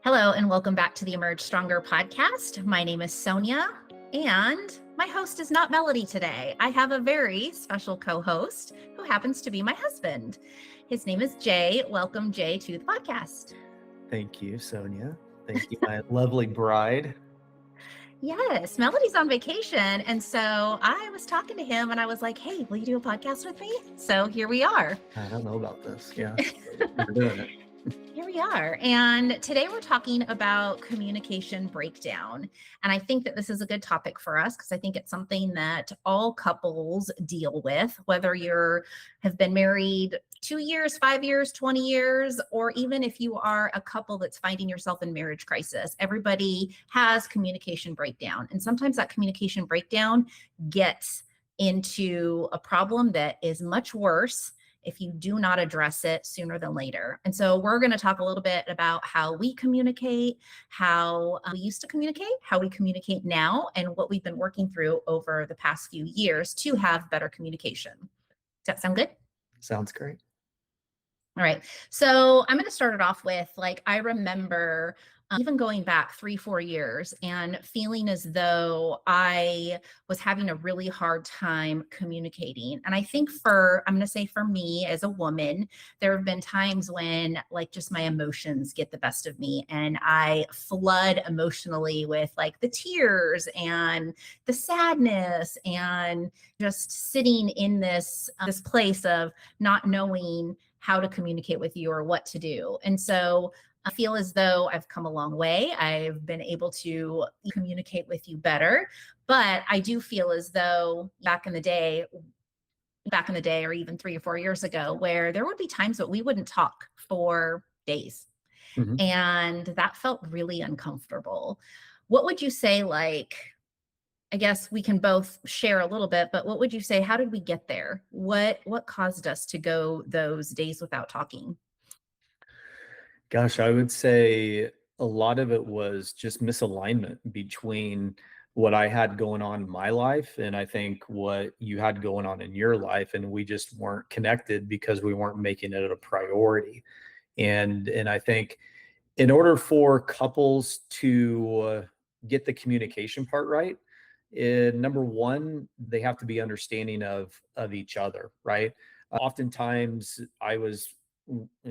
Hello, and welcome back to the Emerge Stronger podcast. My name is Sonia, and my host is not Melody today. I have a very special co host who happens to be my husband. His name is Jay. Welcome, Jay, to the podcast. Thank you, Sonia. Thank you, my lovely bride. Yes, Melody's on vacation. And so I was talking to him and I was like, hey, will you do a podcast with me? So here we are. I don't know about this. Yeah, we're doing it. Here we are. And today we're talking about communication breakdown. And I think that this is a good topic for us because I think it's something that all couples deal with, whether have been married 2 years, 5 years, 20 years, or even if you are a couple that's finding yourself in marriage crisis. Everybody has communication breakdown. And sometimes that communication breakdown gets into a problem that is much worse if you do not address it sooner than later. And so we're going to talk a little bit about how we communicate, how we used to communicate, how we communicate now, and what we've been working through over the past few years to have better communication. Does that sound good? Sounds great. All right. So I'm going to start it off with, I remember even going back 3-4 years and feeling as though I was having a really hard time communicating. And I think I'm going to say for me as a woman, there have been times when just my emotions get the best of me and I flood emotionally with the tears and the sadness and just sitting in this place of not knowing how to communicate with you or what to do. And so I feel as though I've come a long way. I've been able to communicate with you better, but I do feel as though back in the day, or even 3 or 4 years ago, where there would be times that we wouldn't talk for days. Mm-hmm. And that felt really uncomfortable. What would you say, I guess we can both share a little bit, but what would you say? How did we get there? What caused us to go those days without talking? Gosh, I would say a lot of it was just misalignment between what I had going on in my life and I think what you had going on in your life. And we just weren't connected because we weren't making it a priority. And I think in order for couples to get the communication part right, number one, they have to be understanding of each other, right? Oftentimes, I was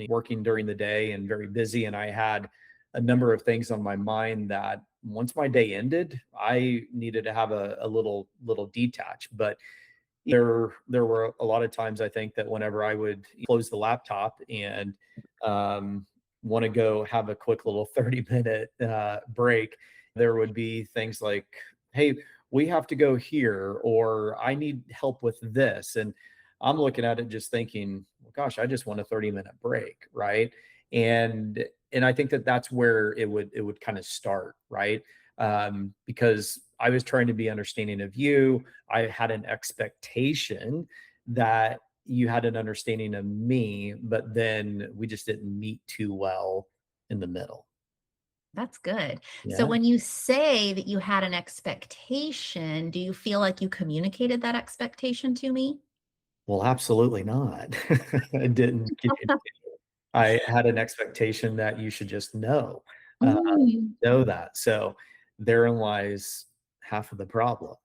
working during the day and very busy, and I had a number of things on my mind that once my day ended, I needed to have a little detach. But there were a lot of times I think that whenever I would close the laptop and want to go have a quick little 30-minute break, there would be things like, hey, we have to go here, or I need help with this. And I'm looking at it just thinking, well, gosh, I just want a 30-minute break, right? And I think that that's where it would kind of start, right? Because I was trying to be understanding of you. I had an expectation that you had an understanding of me, but then we just didn't meet too well in the middle. That's good. So Yeah. when you say that you had an expectation, do you feel like you communicated that expectation to me? Well, absolutely not. I didn't. I had an expectation that you should just uh, Mm. know that. So therein lies half of the problem.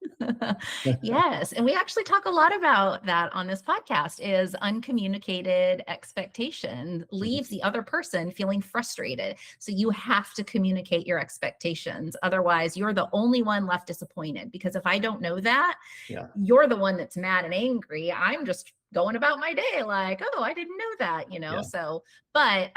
Yes. And we actually talk a lot about that on this podcast is uncommunicated expectation leaves the other person feeling frustrated. So you have to communicate your expectations. Otherwise, you're the only one left disappointed because if I don't know that, Yeah. you're the one that's mad and angry. I'm just going about my day like, oh, I didn't know that, Yeah. So, but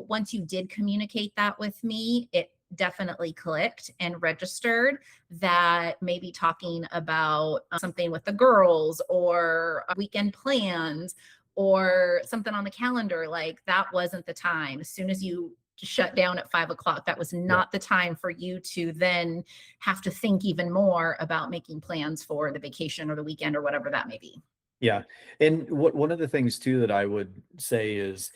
once you did communicate that with me, it definitely clicked and registered that maybe talking about something with the girls or weekend plans or something on the calendar, that wasn't the time. As soon as you shut down at 5 o'clock, that was not the time for you to then have to think even more about making plans for the vacation or the weekend or whatever that may be. Yeah. And one of the things too that I would say is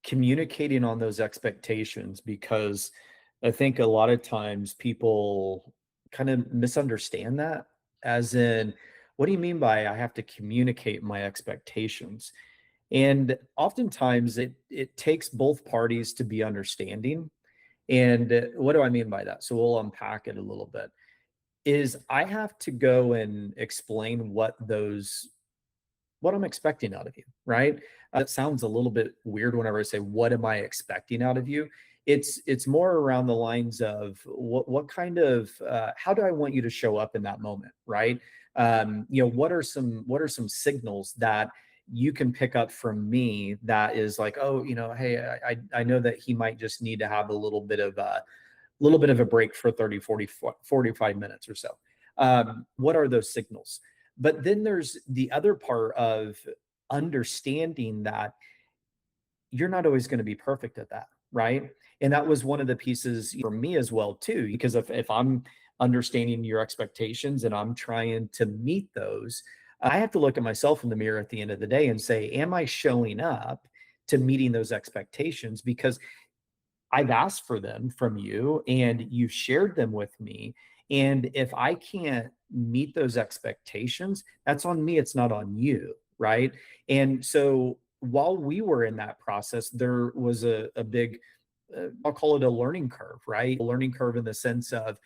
communicating on those expectations, because I think a lot of times people kind of misunderstand that, as in, what do you mean by I have to communicate my expectations? And oftentimes it takes both parties to be understanding. And what do I mean by that? So we'll unpack it a little bit. Is I have to go and explain what I'm expecting out of you, right? It sounds a little bit weird whenever I say, "What am I expecting out of you?" It's more around the lines of what kind of how do I want you to show up in that moment, right? What are some signals that you can pick up from me that is like, oh, hey, I know that he might just need to have a little bit of a break for 30, 40, 45 minutes or so. What are those signals? But then there's the other part of understanding that you're not always going to be perfect at that, right? And that was one of the pieces for me as well too, because if I'm understanding your expectations and I'm trying to meet those, I have to look at myself in the mirror at the end of the day and say, am I showing up to meeting those expectations? Because I've asked for them from you and you've shared them with me. And if I can't meet those expectations, that's on me. It's not on you. Right. And so while we were in that process, there was a big, I'll call it a learning curve, right? A learning curve in the sense of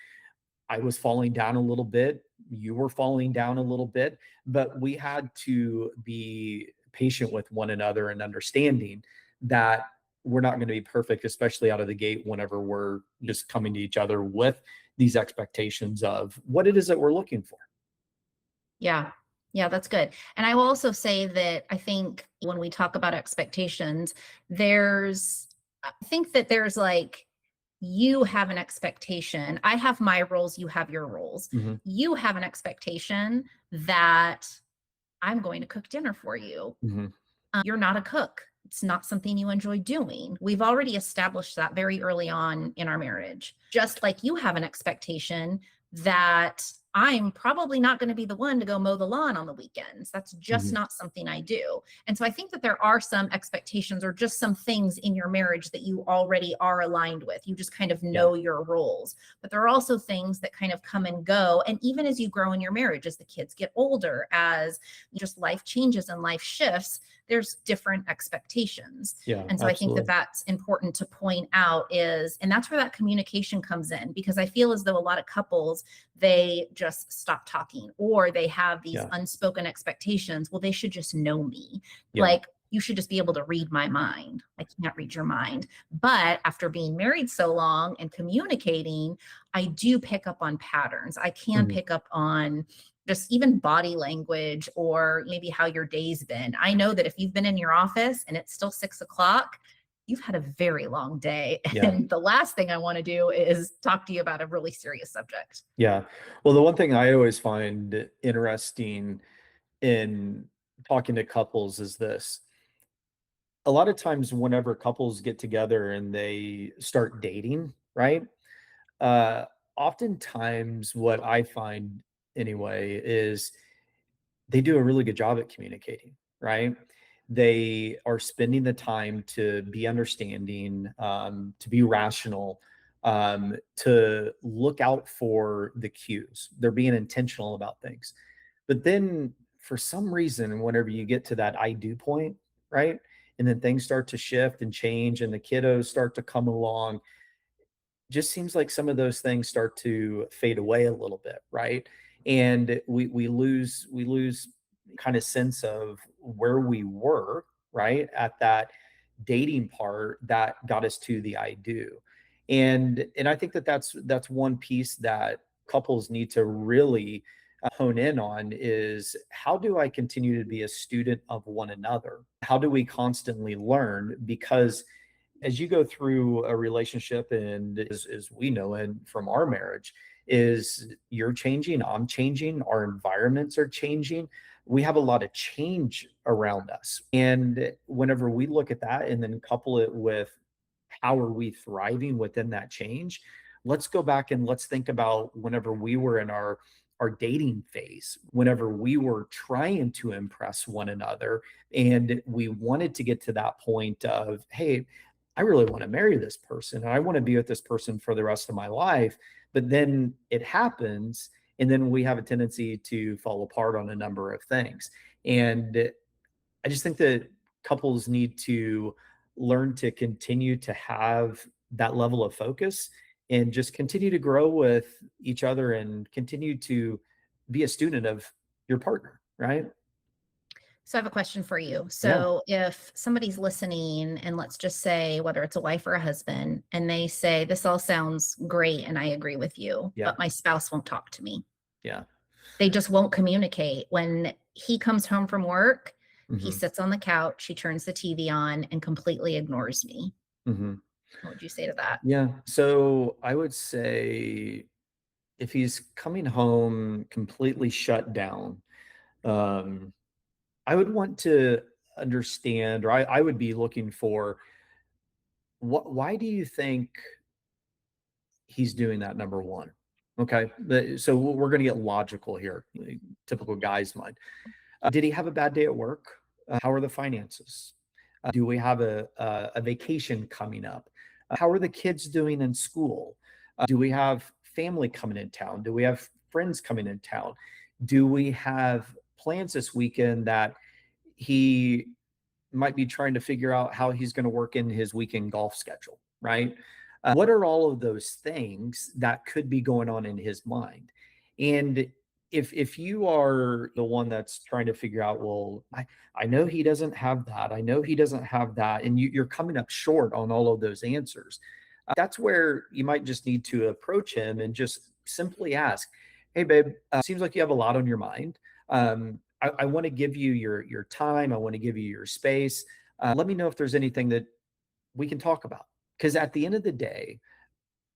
I was falling down a little bit, you were falling down a little bit, but we had to be patient with one another and understanding that we're not going to be perfect, especially out of the gate whenever we're just coming to each other with these expectations of what it is that we're looking for. Yeah. Yeah, that's good. And I will also say that I think when we talk about expectations, I think that there's like, you have an expectation. I have my roles, you have your roles. Hmm. You have an expectation that I'm going to cook dinner for you. Hmm. You're not a cook. It's not something you enjoy doing. We've already established that very early on in our marriage. Just like you have an expectation that I'm probably not going to be the one to go mow the lawn on the weekends. That's just Hmm. not something I do. And so I think that there are some expectations or just some things in your marriage that you already are aligned with. You just kind of Yeah. know your roles. But there are also things that kind of come and go. And even as you grow in your marriage, as the kids get older, as just life changes and life shifts, there's different expectations. Yeah. And so I think that Absolutely. that's important to point out and that's where that communication comes in, because I feel as though a lot of couples, they just stop talking or they have these Yeah. unspoken expectations. Well, they should just know me. Yeah. Like, you should just be able to read my mind. I can't read your mind. But after being married so long and communicating, I do pick up on patterns. I can Hmm. pick up on just even body language or maybe how your day's been. I know that if you've been in your office and it's still 6 o'clock, you've had a very long day. Yeah. And the last thing I want to do is talk to you about a really serious subject. Yeah. Well, the one thing I always find interesting in talking to couples is this. A lot of times whenever couples get together and they start dating, right? Uh, Oftentimes what I find anyway is they do a really good job at communicating, right? They are spending the time to be understanding, to be rational, to look out for the cues. They're being intentional about things. But then for some reason, whenever you get to that I do point, right? And then things start to shift and change, and the kiddos start to come along, just seems like some of those things start to fade away a little bit, right? And we lose kind of sense of where we were, right? At that dating part that got us to the I do. And I think that that's one piece that couples need to really hone in on is how do I continue to be a student of one another? How do we constantly learn? Because as you go through a relationship and as we know and from our marriage is you're changing, I'm changing, our environments are changing, we have a lot of change around us. And whenever we look at that and then couple it with how are we thriving within that change, let's go back and let's think about whenever we were in our dating phase, whenever we were trying to impress one another and we wanted to get to that point of, hey, I really want to marry this person and I want to be with this person for the rest of my life. But then it happens, and then we have a tendency to fall apart on a number of things. And I just think that couples need to learn to continue to have that level of focus and just continue to grow with each other and continue to be a student of your partner, right? So I have a question for you. Yeah, So if somebody's listening and let's just say whether it's a wife or a husband and they say this all sounds great and I agree with you, yeah, but my spouse won't talk to me. yeah. They just won't communicate. When he comes home from work, he Hmm. sits on the couch, he turns the TV on and completely ignores me. Hmm. What would you say to that? Yeah. So I would say if he's coming home completely shut down, um, I would want to understand, or I would be looking for why do you think he's doing that, number one? Okay. So we're going to get logical here, like, typical guy's mind. Did he have a bad day at work? How are the finances? Do we have a vacation coming up? How are the kids doing in school? Do we have family coming in town? Do we have friends coming in town? Do we have plans this weekend that he might be trying to figure out how he's going to work in his weekend golf schedule, right? What are all of those things that could be going on in his mind? And if you are the one that's trying to figure out, well, I know he doesn't have that, I know he doesn't have that, and you're coming up short on all of those answers, that's where you might just need to approach him and just simply ask, hey babe, seems like you have a lot on your mind. I want to give you your time. I want to give you your space. Let me know if there's anything that we can talk about. Because at the end of the day,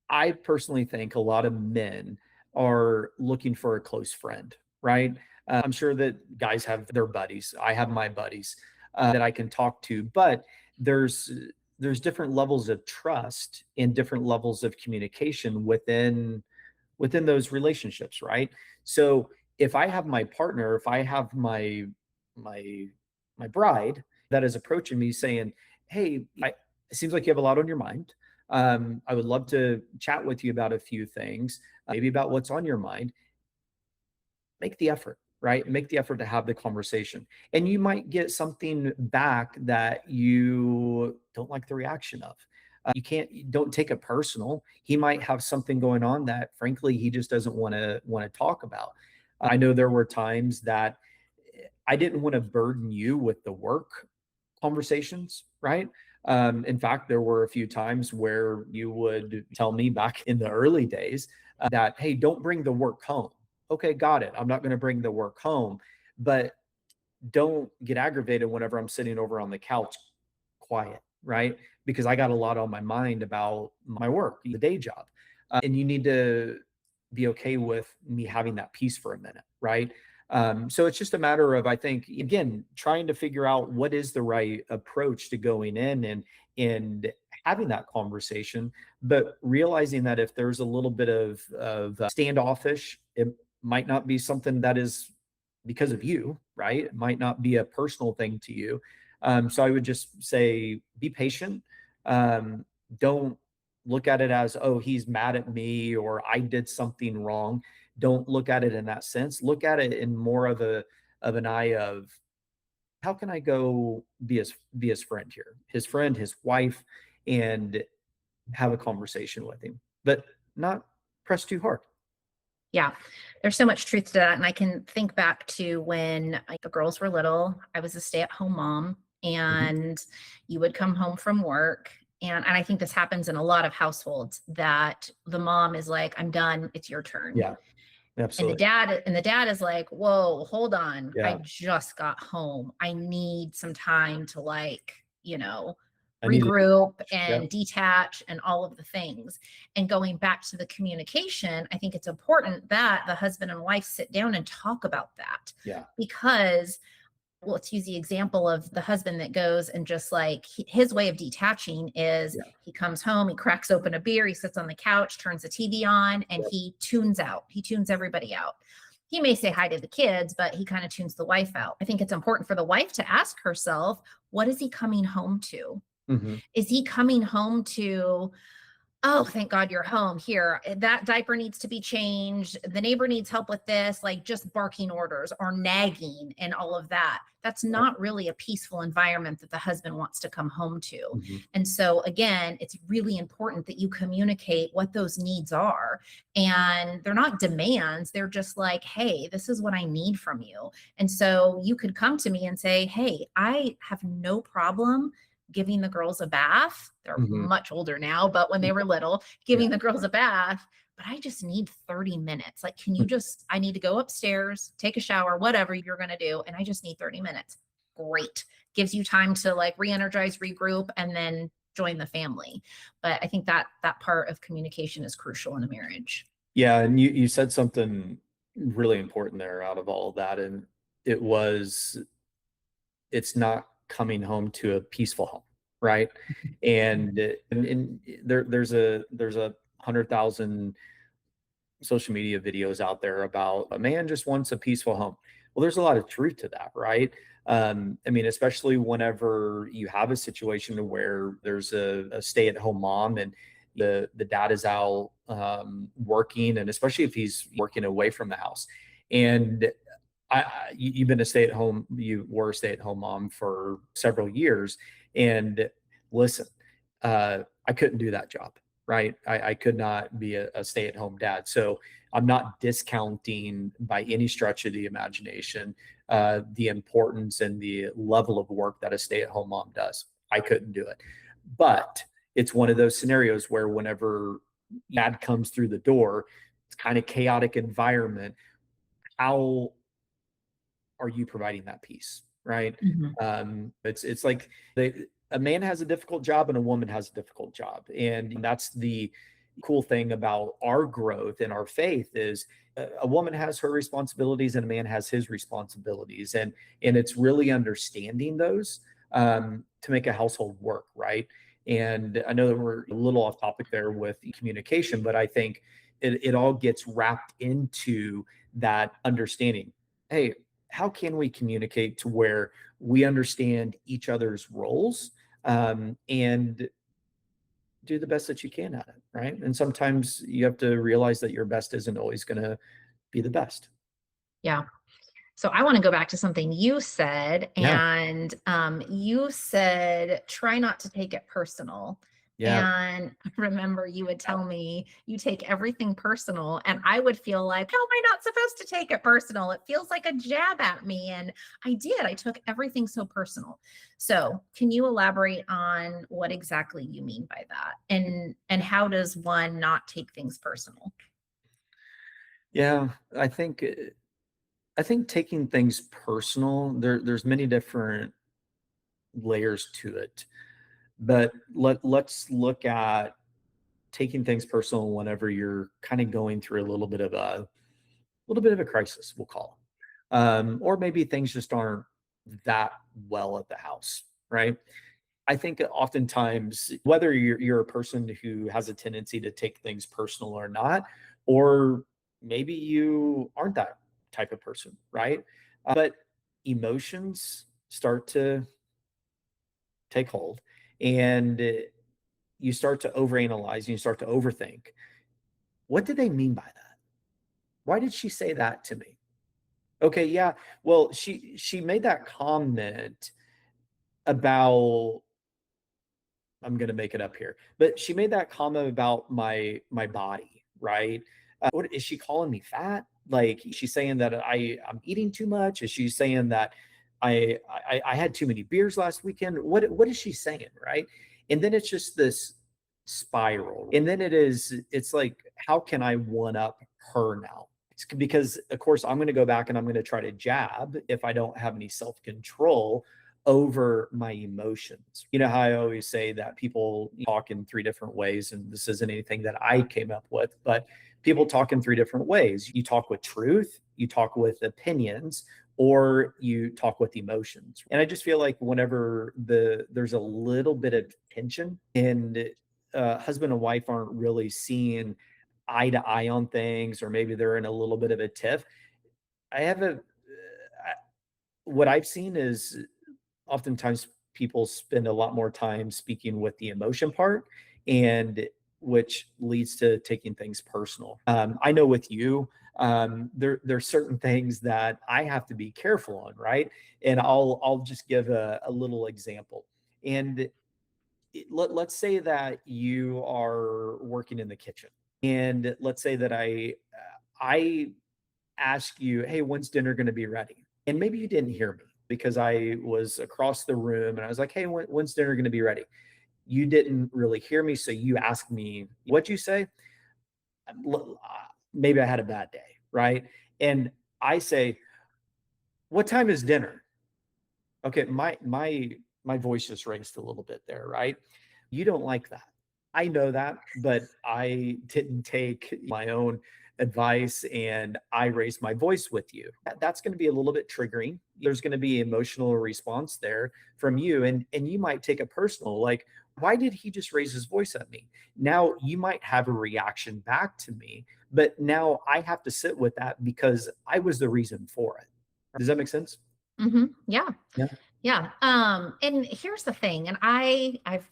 I personally think a lot of men are looking for a close friend, right? I'm sure that guys have their buddies. I have my buddies that I can talk to, but there's there's different levels of trust and different levels of communication within those relationships, right? So if I have my partner, if I have my my bride that is approaching me saying, "Hey, it seems like you have a lot on your mind. I would love to chat with you about a few things, maybe about what's on your mind." Make the effort, right? Make the effort to have the conversation. And you might get something back that you don't like the reaction of. Don't take it personal. He might have something going on that frankly he just doesn't want to talk about. I know there were times that I didn't want to burden you with the work conversations, right? In fact, there were a few times where you would tell me back in the early days that, hey, don't bring the work home. Okay, got it. I'm not going to bring the work home, but don't get aggravated whenever I'm sitting over on the couch quiet, right? Because I got a lot on my mind about my work, the day job. And you need to be okay with me having that peace for a minute, right? So it's just a matter of, I think, again, trying to figure out what is the right approach to going in and having that conversation, but realizing that if there's a little bit of standoffish, it might not be something that is because of you, right? It might not be a personal thing to you. So I would just say be patient. Don't look at it as, oh, he's mad at me or I did something wrong. Don't look at it in that sense. Look at it in more of an eye of how can I go be his friend here, his friend, his wife, and have a conversation with him, but not press too hard. Yeah, there's so much truth to that. And I can think back to when the girls were little, I was a stay at home mom, Mhm. and you would come home from work. And I think this happens in a lot of households that the mom is like, I'm done, it's your turn. Yeah, And the absolutely. dad is like, "Whoa, hold on. I Yeah, just got home. I need some time to I need to. regroup Yeah, and detach and all of the things." And going back to the communication, I think it's important that the husband and wife sit down and talk about that, yeah, because let's use the example of the husband that goes and just like his way of detaching is yeah, he comes home, he cracks open a beer, he sits on the couch, turns the TV on, and yeah. he tunes out. He tunes everybody out. He may say hi to the kids, but he kind of tunes the wife out. I think it's important for the wife to ask herself, what is he coming home to? Mhm. Is he coming home to Oh, thank God you're home. Here, that diaper needs to be changed. The neighbor needs help with this, like just barking orders or nagging and all of that. That's Right. not really a peaceful environment that the husband wants to come home to. Mhm. And so, again, it's really important that you communicate what those needs are. And they're not demands, they're just like, hey, this is what I need from you. And so, you could come to me and say, hey, I have no problem giving the girls a bath. They're Mhm. much older now, but when they were little, Yeah. giving the girls a bath. But I just need 30 minutes. Like, can you just, I need to go upstairs, take a shower, whatever you're going to do. And I just need 30 minutes. Great. Gives you time to like re energize, regroup, and then join the family. But I think that that part of communication is crucial in a marriage. Yeah, and you said something really important there out of all of that, and it was it's not coming home to a peaceful home, right? And there's a 100,000 social media videos out there about a man just wants a peaceful home. Well, there's a lot of truth to that, right? I mean, especially whenever you have a situation where there's a stay-at-home mom and the dad is out working, and especially if he's working away from the house. And you've been a stay-at-home, you were a stay-at-home mom for several years, and listen, I couldn't do that job, right? I could not be a stay-at-home dad. So I'm not discounting by any stretch of the imagination the importance and the level of work that a stay-at-home mom does. I couldn't do it, but it's one of those scenarios where whenever dad comes through the door, it's kind of chaotic environment. How are you providing that peace, right? Mhm. It's like a man has a difficult job and a woman has a difficult job, and that's the cool thing about our growth and our faith is a woman has her responsibilities and a man has his responsibilities, and it's really understanding those to make a household work, right? And I know that we're a little off topic there with communication, but I think it all gets wrapped into that understanding. Hey, how can we communicate to where we understand each other's roles and do the best that you can at it, right? And sometimes you have to realize that your best isn't always going to be the best. Yeah. So I want to go back to something you said, Yeah, and you said try not to take it personal. yeah, And I remember you would tell me you take everything personal, and I would feel like, how am I not supposed to take it personal? It feels like a jab at me, and I did. I took everything so personal. So, can you elaborate on what exactly you mean by that, and how does one not take things personal? yeah. I think taking things personal, there's many different layers to it. But let's look at taking things personal whenever you're kind of going through a little bit of a crisis, we'll call it. Or maybe things just aren't that well at the house, right? I think oftentimes, whether you're a person who has a tendency to take things personal or not, or maybe you aren't that type of person, right? But emotions start to take hold, and you start to overanalyze and you start to overthink. What did they mean by that? Why did she say that to me? Okay, yeah. Well, she made that comment about I'm gonna make it up here, but she made that comment about my body, right? What is she calling me fat? Like, she's saying that I'm eating too much? Is she saying that I had too many beers last weekend? What is she saying, right? And then it's just this spiral. And then it's like, how can I one up her now? It's because of course I'm gonna go back and I'm gonna try to jab if I don't have any self-control over my emotions. You know how I always say that people talk in three different ways, and this isn't anything that I came up with, but people talk in three different ways. You talk with truth, you talk with opinions, or you talk with emotions. And I just feel like whenever there's a little bit of tension and husband and wife aren't really seeing eye to eye on things, or maybe they're in a little bit of a tiff. I have a what I've seen is oftentimes people spend a lot more time speaking with the emotion part, and which leads to taking things personal. I know with you, there's certain things that I have to be careful on, right? And I'll just give a little example. And let's say that you are working in the kitchen, and let's say that I ask you, hey, when's dinner going to be ready? And maybe you didn't hear me because I was across the room and I was like, hey, when's dinner going to be ready? You didn't really hear me. So you asked me, what'd you say? Maybe I had a bad day, right? And I say, what time is dinner? Okay, my voice just raised a little bit there, right? You don't like that. I know that, but I didn't take my own advice and I raised my voice with you. That's going to be a little bit triggering. There's going to be emotional response there from you, and you might take it personal, like, why did he just raise his voice at me? Now you might have a reaction back to me, but now I have to sit with that because I was the reason for it. Does that make sense? Yeah. Yeah. Yeah. And here's the thing, and I've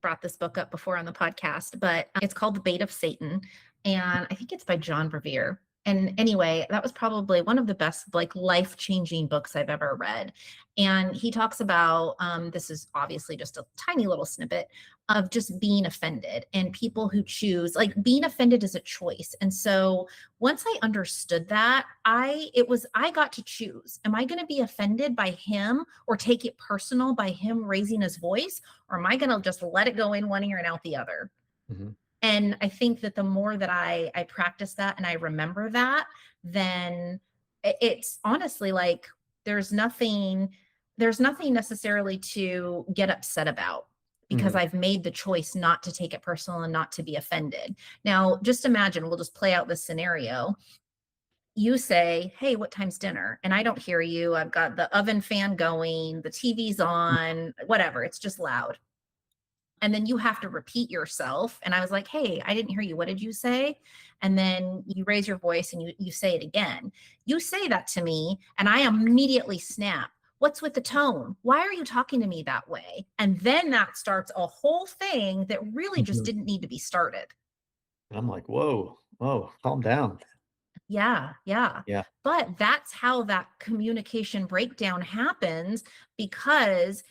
brought this book up before on the podcast, but it's called The Bait of Satan. And I think it's by John Bevere. And anyway, that was probably one of the best, like, life changing books I've ever read. And he talks about this is obviously just a tiny little snippet of just being offended and people who choose, like, being offended is a choice. And so once I understood that, I got to choose. Am I going to be offended by him or take it personal by him raising his voice? Or am I going to just let it go in one ear and out the other? Mhm. And I think that the more that I practice that and I remember that, then it's honestly like there's nothing there's nothing necessarily to get upset about because Mhm. I've made the choice not to take it personal and not to be offended. Now, just imagine, we'll just play out this scenario. You say, "Hey, what time's dinner?" And I don't hear you. I've got the oven fan going, the TV's on, whatever. It's just loud, and then you have to repeat yourself, and I was like, "Hey, I didn't hear you. What did you say?" And then you raise your voice and you say it again. You say that to me and I immediately snap. What's with the tone? Why are you talking to me that way? And then that starts a whole thing that really just Mhm. didn't need to be started. And I'm like, whoa, whoa, calm down. Yeah, yeah. Yeah. But that's how that communication breakdown happens because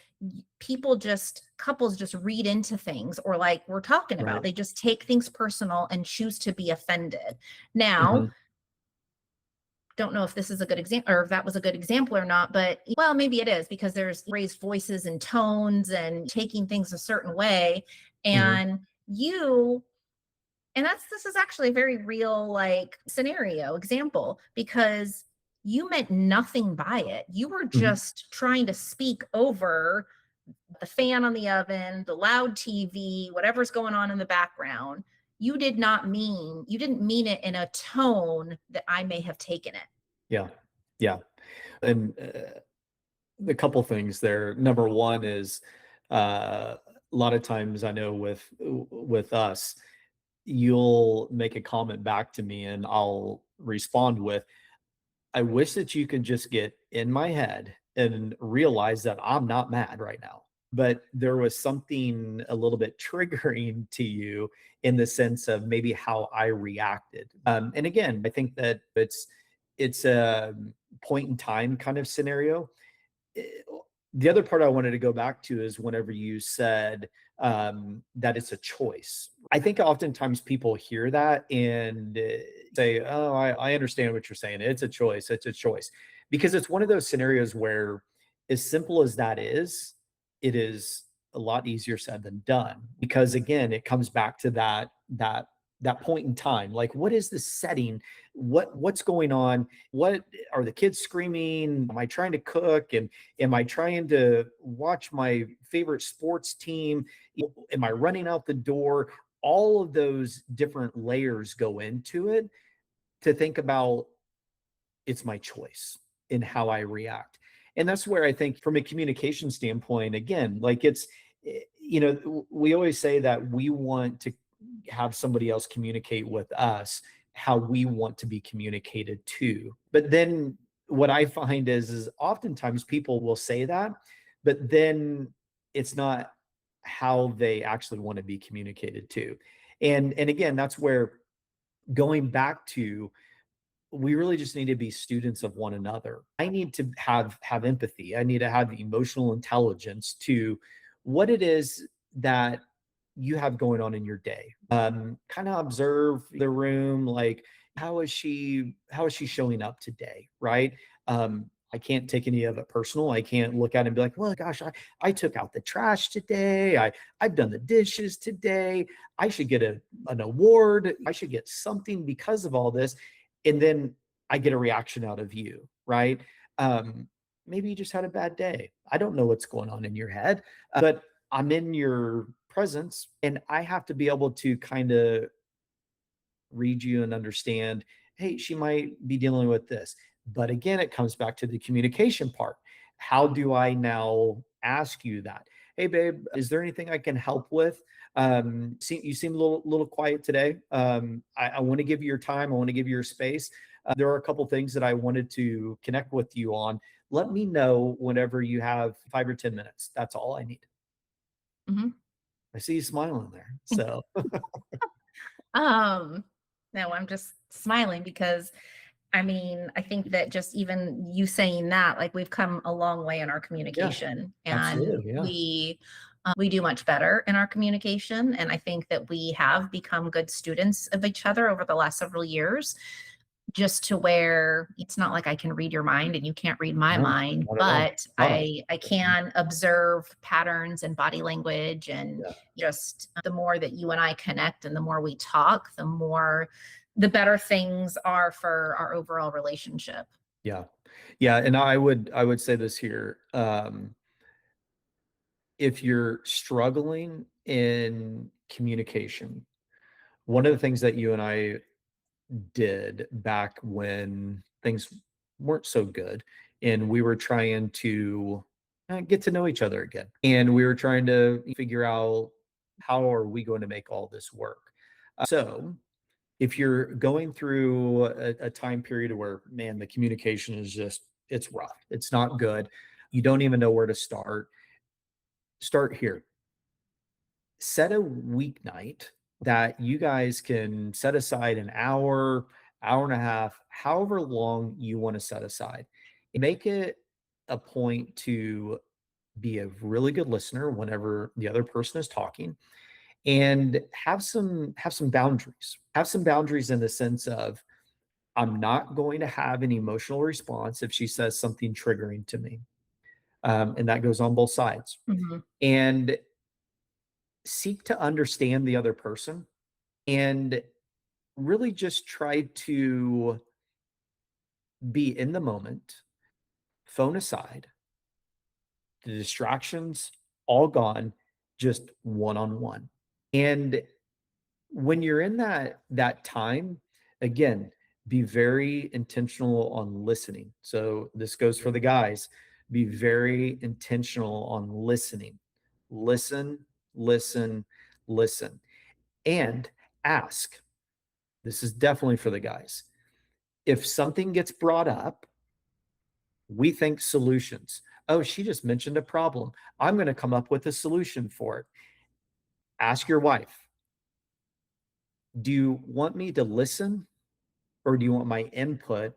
couples just read into things, or like we're talking about, Right. they just take things personal and choose to be offended. Now, Mhm. don't know if this is a good example or if that was a good example or not, but well, maybe it is because there's raised voices and tones and taking things a certain way. Mhm. And you and this is actually a very real, like, scenario example because you meant nothing by it. You were Mhm. just trying to speak over the fan on the oven, the loud TV, whatever's going on in the background. You didn't mean it in a tone that I may have taken it. Yeah. Yeah. And, a couple things there. Number one is, a lot of times I know with us, you'll make a comment back to me and I'll respond with, I wish that you could just get in my head and realize that I'm not mad right now. But there was something a little bit triggering to you in the sense of maybe how I reacted. And again, I think that it's a point in time kind of scenario. Eh, the other part I wanted to go back to is whenever you said that it's a choice. I think oftentimes people hear that and say, "Oh, I understand what you're saying. It's a choice. It's a choice," because it's one of those scenarios where, as simple as that is, it is a lot easier said than done. Because again, it comes back to that point in time. Like, what is the setting? What's going on? What are the kids screaming? Am I trying to cook? And am I trying to watch my favorite sports team? Am I running out the door? All of those different layers go into it to think about it's my choice in how I react. And that's where I think from a communication standpoint, again, like we always say that we want to have somebody else communicate with us how we want to be communicated to. But then what I find is oftentimes people will say that, but then it's not how they actually want to be communicated to. And again, that's where going back to, we really just need to be students of one another. I need to have empathy. I need to have emotional intelligence to what it is that you have going on in your day. Kind of observe the room, like how is she showing up today, right? I can't take any of it personal. I can't look at it and be like, well, gosh, I took out the trash today. I've done the dishes today. I should get an award. I should get something because of all this. And then I get a reaction out of you, right? Um, Maybe you just had a bad day. I don't know what's going on in your head, but I'm in your presence and I have to be able to kind of read you and understand, hey, she might be dealing with this. But again, it comes back to the communication part. How do I now ask you that? Hey, babe, is there anything I can help with? You seem a little quiet today. I want to give you your time. I want to give you your space. There are a couple things that I wanted to connect with you on. Let me know whenever you have 5 or 10 minutes. That's all I need. Mhm. I see you smiling there. So Um, no, I'm just smiling because I mean, I think that just even you saying that, like we've come a long way in our yeah, communication and absolutely. Yeah. we do much better in our communication. And I think that we have become good students of each other over the last several years, just to where it's not like I can read your mind and you can't read my No, mind, not at all. but Not. I can observe patterns and body language. And Yeah. just the more that you and I connect and the more we talk, the better things are for our overall relationship. Yeah. Yeah, and I would say this here. If you're struggling in communication, one of the things that you and I did back when things weren't so good and we were trying to get to know each other again, and we were trying to figure out how are we going to make all this work. So if you're going through a time period where, man, the communication is just, it's rough, it's not good, you don't even know where to start here. Set a weeknight that you guys can set aside an hour, hour and a half, however long you want to set aside. Make it a point to be a really good listener whenever the other person is talking, and have some boundaries. Have some boundaries in the sense of, I'm not going to have an emotional response if she says something triggering to me. And that goes on both sides. Mhm. And seek to understand the other person, and really just try to be in the moment, phone aside, the distractions all gone, just one on one. And when you're in that time, again, be very intentional on listening. So this goes for the guys. Be very intentional on listening. Listen, listen, listen, and ask. This is definitely for the guys. If something gets brought up, we think solutions. Oh, she just mentioned a problem. I'm going to come up with a solution for it. Ask your wife, do you want me to listen, or do you want my input,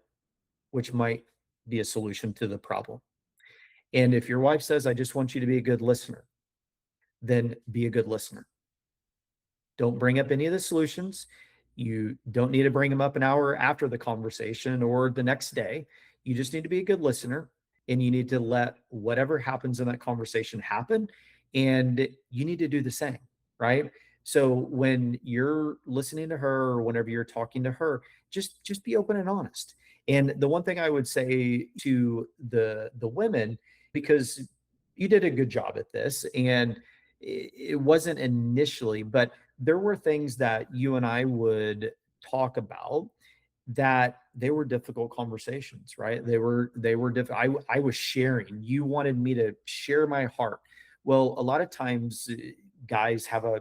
which might be a solution to the problem? And if your wife says, I just want you to be a good listener, then be a good listener. Don't bring up any of the solutions. You don't need to bring them up an hour after the conversation or the next day. You just need to be a good listener, and you need to let whatever happens in that conversation happen. And you need to do the same, right? So when you're listening to her or whenever you're talking to her, just be open and honest. And the one thing I would say to the women, because you did a good job at this, and it wasn't initially, but there were things that you and I would talk about that they were difficult conversations, right? They were difficult. I was sharing. You wanted me to share my heart. Well, a lot of times guys have a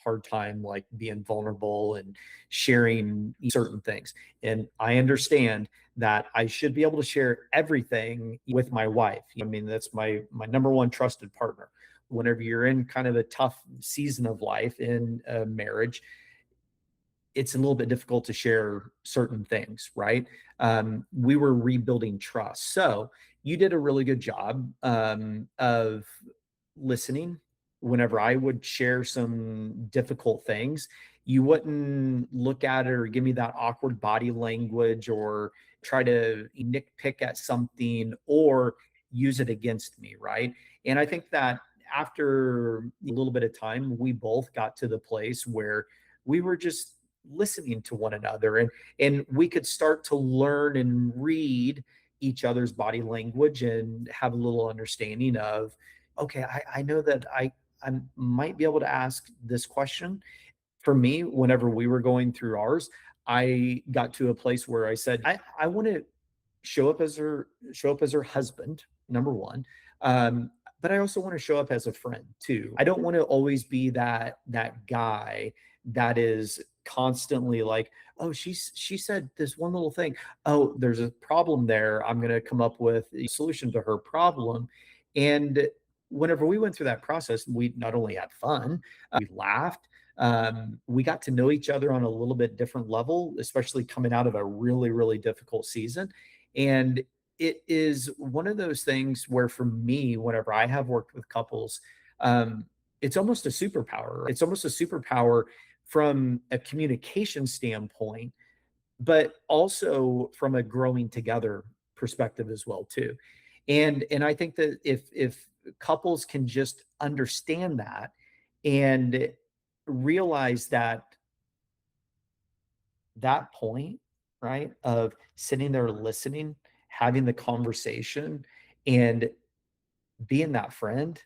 hard time like being vulnerable and sharing certain things. And I understand that I should be able to share everything with my wife. I mean, that's my number one trusted partner. whenever you're in kind of a tough season of life in a marriage, it's a little bit difficult to share certain things, right? We were rebuilding trust. So you did a really good job of listening whenever I would share some difficult things. You wouldn't look at it or give me that awkward body language or try to nitpick at something or use it against me, right? And I think that after a little bit of time, we both got to the place where we were just listening to one another, and we could start to learn and read each other's body language and have a little understanding of, okay, I know that I might be able to ask this question. For me, whenever we were going through ours, I got to a place where I said, I want to show up as her husband, number one. Um, but I also want to show up as a friend too. I don't want to always be that guy that is constantly like, oh, she said this one little thing. Oh, there's a problem there. I'm gonna come up with a solution to her problem. And whenever we went through that process, we not only had fun, we laughed, we got to know each other on a little bit different level, especially coming out of a really, really difficult season. And it is one of those things where, for me, whenever I have worked with couples, um, it's almost a superpower. It's almost a superpower from a communication standpoint, but also from a growing together perspective as well too. And I think that if couples can just understand that and realize that point, right, of sitting there listening, having the conversation, and being that friend,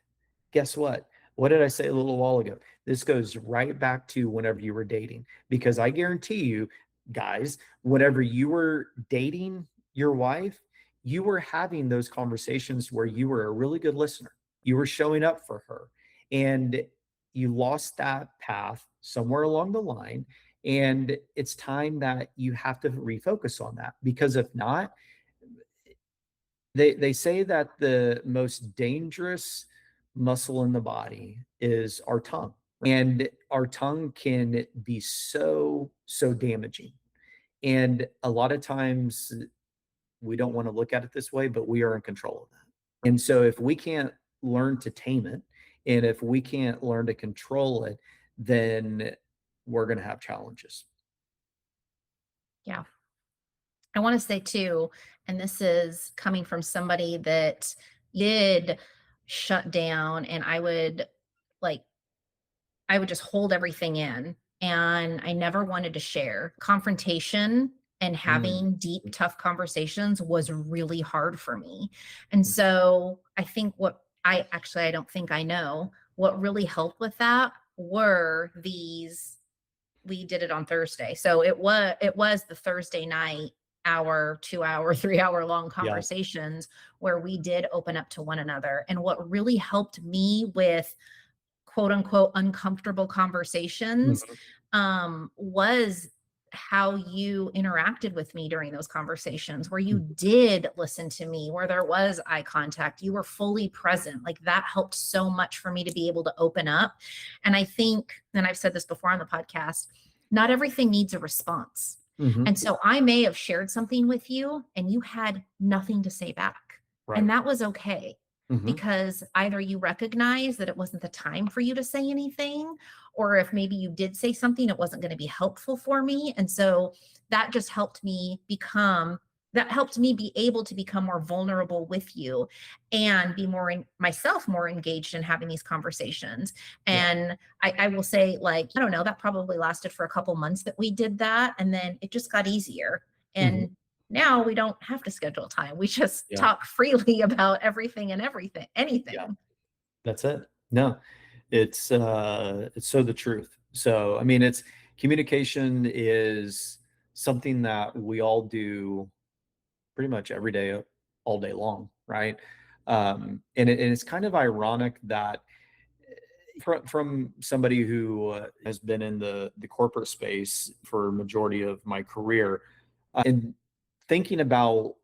guess what? What did I say a little while ago? This goes right back to whenever you were dating, because I guarantee you, guys, whenever you were dating your wife, you were having those conversations where you were a really good listener. You were showing up for her, and you lost that path somewhere along the line. And it's time that you have to refocus on that, because if not, they say that the most dangerous muscle in the body is our tongue, and our tongue can be so damaging. And a lot of times we don't want to look at it this way, but we are in control of that. And so if we can't learn to tame it, and if we can't learn to control it, then we're going to have challenges. Yeah. I want to say too, and this is coming from somebody that did shut down, and like I would just hold everything in, and I never wanted to share. Confrontation and Mm, having deep, tough conversations was really hard for me. And so I think I don't think I know what really helped with that were these we did it on Thursday. So it was the Thursday night hour, 2 hour, 3 hour long yeah. conversations where we did open up to one another. And what really helped me with quote unquote uncomfortable conversations Mhm. was how you interacted with me during those conversations, where you Mhm. did listen to me, where there was eye contact, you were fully present. Like that helped so much for me to be able to open up. And I think, and I've said this before on the podcast, not everything needs a response. Mhm. And so I may have shared something with you and you had nothing to say back. And Right. that was okay, Mhm. because either you recognize that it wasn't the time for you to say anything, or if maybe you did say something, it wasn't going to be helpful for me. And so that just helped me be able to become more vulnerable with you and be myself more engaged in having these conversations. Yeah. And I will say, like, I don't know, that probably lasted for a couple months that we did that. And then it just got easier. Mhm. And now we don't have to schedule time. We just Yeah. talk freely about everything and everything, Yeah. anything. That's it. No, it's so the truth. So, I mean, it's communication is something that we all do pretty much every day, all day long, right? And it's kind of ironic that from somebody who has been in the corporate space for a majority of my career, and thinking about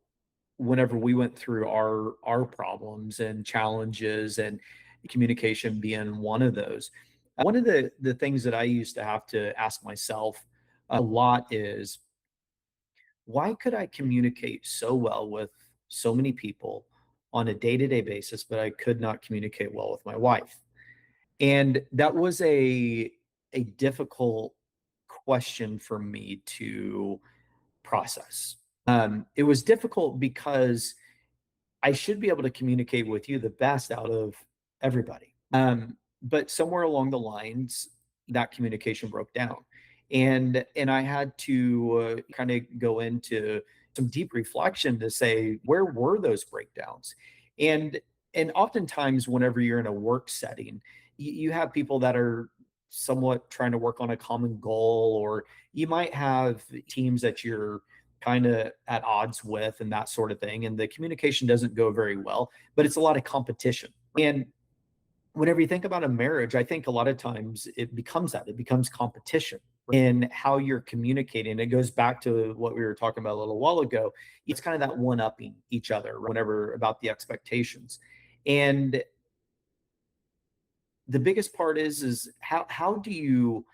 whenever we went through our problems and challenges, and communication being one of those. One of the things that I used to have to ask myself a lot is, why could I communicate so well with so many people on a day-to-day basis, but I could not communicate well with my wife? And that was a difficult question for me to process. It was difficult because I should be able to communicate with you the best out of everybody. But somewhere along the lines, that communication broke down, and I had to kind of go into some deep reflection to say, where were those breakdowns? And and oftentimes, whenever you're in a work setting, you have people that are somewhat trying to work on a common goal, or you might have teams that you're kind of at odds with and that sort of thing, and the communication doesn't go very well, but it's a lot of competition. And whenever you think about a marriage, I think a lot of times it becomes that, it becomes competition in how you're communicating. It goes back to what we were talking about a little while ago. It's kind of that one upping each other whenever about the expectations. And the biggest part is how do you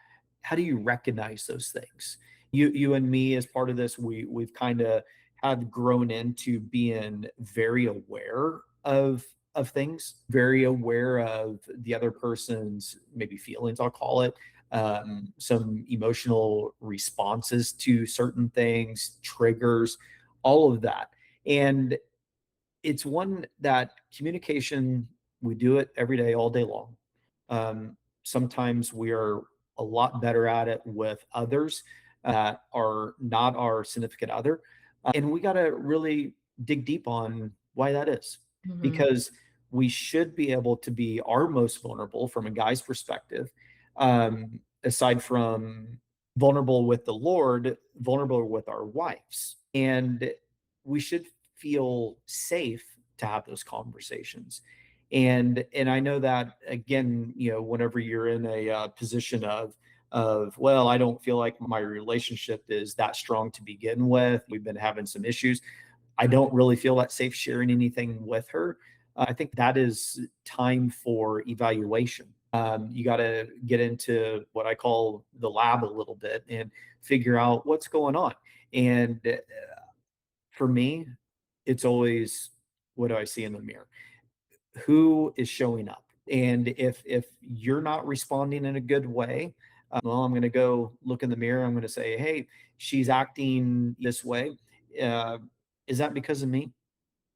recognize those things? You and me, as part of this, we've kind of have grown into being very aware of things, very aware of the other person's maybe feelings, I'll call it, some emotional responses to certain things, triggers, all of that. And it's one that communication, we do it every day, all day long. Sometimes we are a lot better at it with others that are not our significant other. And we got to really dig deep on why that is, Mhm. because we should be able to be our most vulnerable from a guy's perspective, aside from vulnerable with the Lord, vulnerable with our wives. And we should feel safe to have those conversations. And I know that, again, whenever you're in a position of, well, I don't feel like my relationship is that strong to begin with, we've been having some issues, I don't really feel that safe sharing anything with her. I think that is time for evaluation. You got to get into what I call the lab a little bit and figure out what's going on. And for me, it's always, what do I see in the mirror? Who is showing up? And if you're not responding in a good way, well, I'm going to go look in the mirror. I'm going to say, hey, she's acting this way. Uh, is that because of me?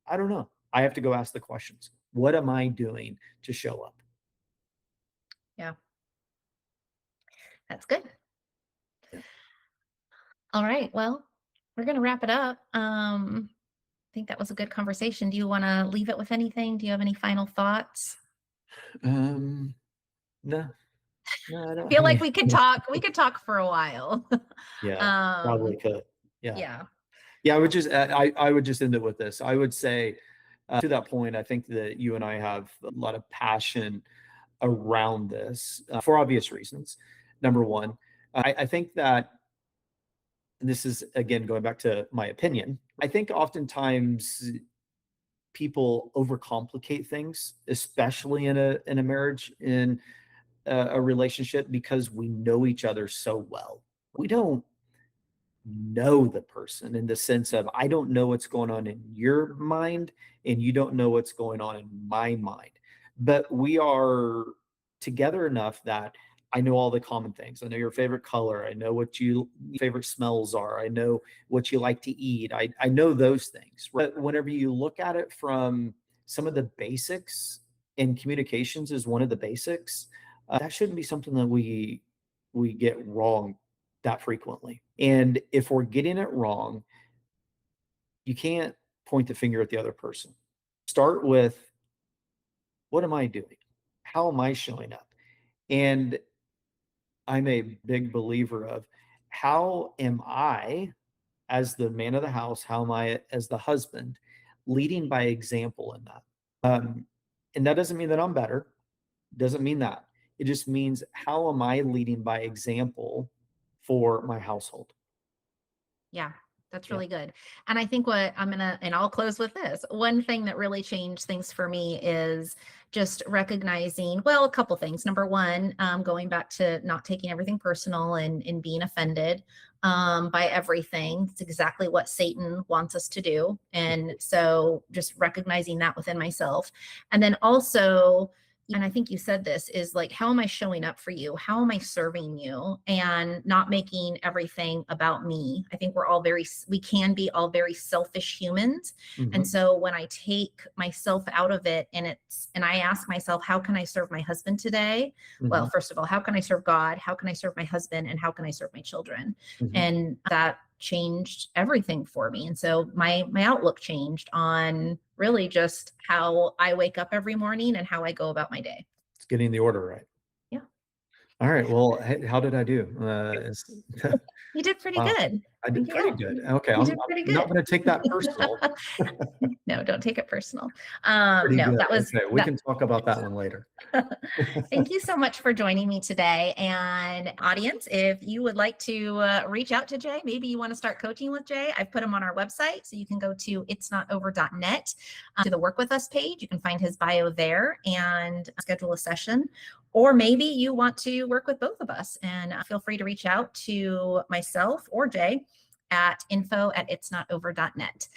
I don't know. I have to go ask the questions. What am I doing to show up? Yeah, that's good. Yeah. All right. Well, we're going to wrap it up. I think that was a good conversation. Do you want to leave it with anything? Do you have any final thoughts? Um, no, no, I I don't feel have like any. we could talk for a while. Yeah, probably um, could. Yeah. yeah. Yeah, I would just end it with this. I would say, to that point, I think that you and I have a lot of passion around this, for obvious reasons. Number one, I think that, and this is again going back to my opinion, I think oftentimes people overcomplicate things, especially in a marriage, in a relationship, because we know each other so well. We don't know the person in the sense of, I don't know what's going on in your mind and you don't know what's going on in my mind. But we are together enough that I know all the common things. I know your favorite color. I know what you favorite smells are. I know what you like to eat. I know those things. But whenever you look at it from some of the basics, and communications is one of the basics, that shouldn't be something that we get wrong that frequently. And if we're getting it wrong, you can't point the finger at the other person. Start with, what am I doing? How am I showing up? And I'm a big believer of, how am I, as the man of the house, how am I as the husband, leading by example in that? And that doesn't mean that I'm better. Doesn't mean that. It just means, how am I leading by example for my household? Yeah. That's Yeah. really good. And I think what I'm gonna, and I'll close with this. One thing that really changed things for me is just recognizing, well, a couple things. Number one, going back to not taking everything personal and being offended by everything. It's exactly what Satan wants us to do. And so just recognizing that within myself. And then also, and I think you said this, is like, how am I showing up for you? How am I serving you? And not making everything about me. I think we can be all very selfish humans. And Mhm. so when I take myself out of it and I ask myself, how can I serve my husband today? Well, Mhm. first of all, how can I serve God? How can I serve my husband? And how can I serve my children? Mhm. And that changed everything for me. And so my outlook changed on really just how I wake up every morning and how I go about my day. It's getting the order right. Yeah. All right, well, hey, how did I do? Is You did pretty wow, good. I did pretty Yeah. good. Okay, You I'm did pretty not good. gonna take that personal. No, don't take it personal. Pretty No, good. that was Okay, we that. can talk about that one later. Thank you so much for joining me today. And audience, if you would like to reach out to Jay, maybe you want to start coaching with Jay, I've put him on our website. So you can go to itsnotover.net to the work with us page. You can find his bio there and schedule a session. Or maybe you want to work with both of us, and feel free to reach out to myself or Jay at info@itsnotover.net.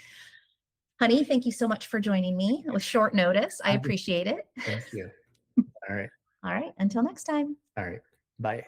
Honey, thank you so much for joining me with short notice. I Happy appreciate it. Thank you. All right. All right, until next time. All right. Bye.